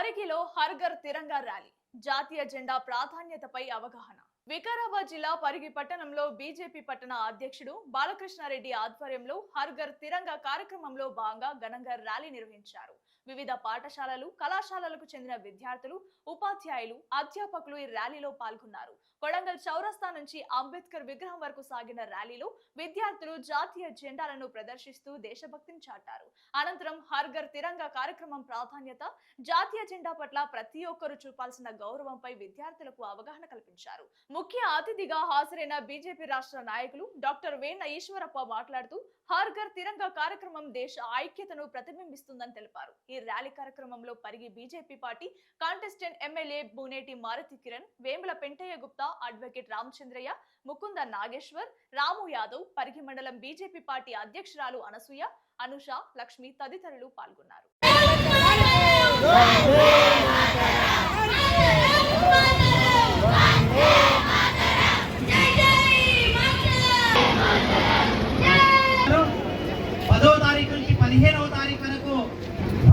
పరిగిలో Har Ghar Tiranga rally, జాతీయ జెండా ప్రాధాన్యతపై అవగాహన. వికారాబాద్ జిల్లా పరిగి పట్టణంలో బీజేపీ పట్టణ అధ్యక్షుడు బాలకృష్ణారెడ్డి ఆధ్వర్యంలో హర్ ఘర్ తిరంగా కార్యక్రమంలో భాగంగా ఘనంగా ర్యాలీ నిర్వహించారు. వివిధ పాఠశాలలు, కళాశాలలకు చెందిన విద్యార్థులు, ఉపాధ్యాయులు, అధ్యాపకులు ఈ ర్యాలీలో పాల్గొన్నారు. కొడంగల్ చౌరస్తా నుంచి అంబేద్కర్ విగ్రహం వరకు సాగిన ర్యాలీలో విద్యార్థులు జాతీయ జెండాలను ప్రదర్శిస్తూ దేశభక్తిని చాటారు. అనంతరం హర్ ఘర్ తిరంగా కార్యక్రమం ప్రాధాన్యత, జాతీయ జెండా పట్ల ప్రతి ఒక్కరూ చూపాల్సిన గౌరవంపై విద్యార్థులకు అవగాహన కల్పించారు. ముఖ్య అతిథిగా హాజరైన బీజేపీ రాష్ట్ర నాయకులు డాక్టర్ వేణ ఈశ్వరప్ప మాట్లాడుతూ హర్ ఘర్ తిరంగా కార్యక్రమం దేశ ఐక్యతను ప్రతిబింబిస్తుందని తెలిపారు. ఈ ర్యాలీ కార్యక్రమంలో Parigi BJP party contestant MLA Buneti Maruti Kiran, Vemula Pentaiah Gupta, advocate Ramachandraiah, Mukunda Nageshwar, Ramu Yadav, Parigi మండలం బీజేపీ పార్టీ అధ్యక్షురాలు అనసూయ, అనుష, లక్ష్మి తదితరులు పాల్గొన్నారు.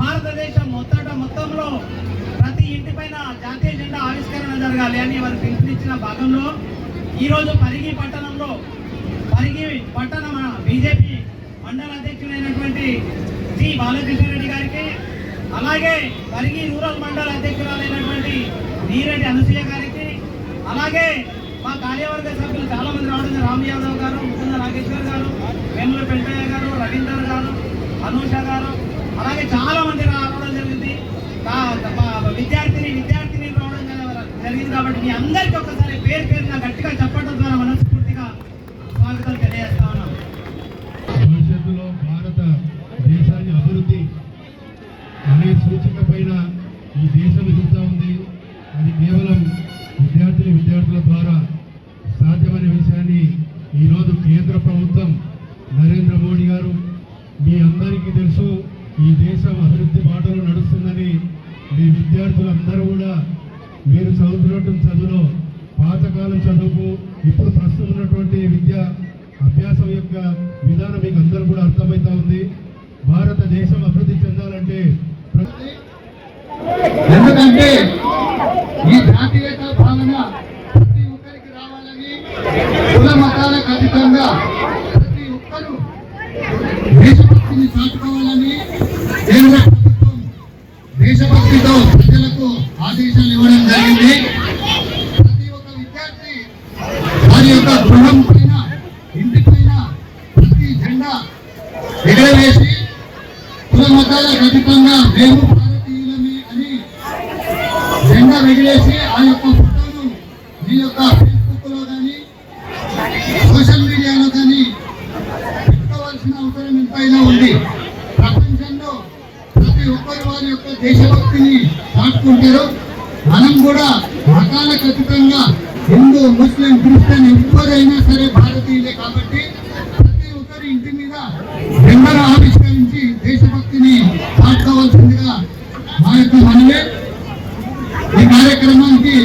భారతదేశం మొత్తంలో ప్రతి ఇంటిపైన జాతీయ జెండా ఆవిష్కరణ జరగాలి అని వారు పిలుపునిచ్చిన భాగంలో ఈరోజు పరిగి పట్టణ బీజేపీ మండల అధ్యక్షుడైనటువంటి శ్రీ బాలకృష్ణారెడ్డి గారికి, అలాగే పరిగి రూరల్ మండల అధ్యక్షురాలైనటువంటి నీరెడ్డి అనసూయ గారికి, అలాగే మా కార్యవర్గ సభ్యులు చాలా మంది రావడం, రామ్ యాదవ్ గారు, ముకుంద నాగేశ్వర్ గారు, వేముల పెంటయ్య గారు, రవీందర్ గారు, అనూష గారు, అలాగే చాలా మంది రావడం జరిగింది. విద్యార్థిని రావడం జరిగింది. కాబట్టి మీ అందరికీ ఒకసారి పేరు పేరున గట్టిగా చెప్పడం ద్వారా మనస్ఫూర్తిగా స్వాగతం తెలియజేస్తా ఉన్నాం. భవిష్యత్తులో భారత దేశాన్ని అభివృద్ధి అనే సూచిక పైన ఈ దేశం ఎదుగుతూ ఉంది. అది కేవలం విద్యార్థుల ద్వారా సాధ్యమనే విషయాన్ని ఈరోజు కేంద్ర ప్రభుత్వం నరేంద్ర మోడీ గారు, మీ అందరికీ తెలుసు, ఈ దేశం అభివృద్ధి బాటలో నడుస్తుందని. మీ విద్యార్థులందరూ కూడా మీరు చదువుతున్నటువంటి చదువులో పాతకాలం చదువుకు ఇప్పుడు ప్రస్తుతం ఉన్నటువంటి విద్యా అభ్యాసం యొక్క విధానం మీకు అందరూ కూడా అర్థమవుతా ఉంది. భారతదేశం అభివృద్ధి చెందాలంటే ఎందుకంటే ఈ జాతీయత భావన ప్రతి ఒక్కరికి రావాలని, కుల మతాలకు అతీతంగా ప్రతి ఒక్కరూ దేశభక్తిని చాటుకోవాలని కేంద్ర ప్రభుత్వం దేశభక్తితో ప్రజలకు ఆదేశాలు ఇవ్వడం జరిగింది. ప్రతి ఒక్క విద్యార్థి వారి యొక్క గృహం పైన, ఇంటి పైన ప్రతి జెండా ఎగరవేసి కుల మతాలకు అతీతంగా మేము భారతీయులమే అని జెండా ఎగరేసి ఆ యొక్క ఫోటోను మీ యొక్క ఫేస్బుక్ లో కానీ సోషల్ మీడియాలో కానీ పెట్టుకోవాల్సిన అవసరం ఎంతైనా ఉంది. ప్రపంచంలో ప్రతి ఒక్కరు వారి యొక్క దేశభక్తిని చాటుకుంటారు. మనం కూడా మతాలకు అతీతంగా హిందూ, ముస్లిం, క్రిస్టియన్ ఎవరైనా సరే భారతీయులే. కాబట్టి ప్రతి ఒక్కరి ఇంటి మీద జెండాను ఆవిష్కరించి దేశభక్తిని చాటుకోవాల్సిందిగా మా యొక్క మనమే. ఈ కార్యక్రమానికి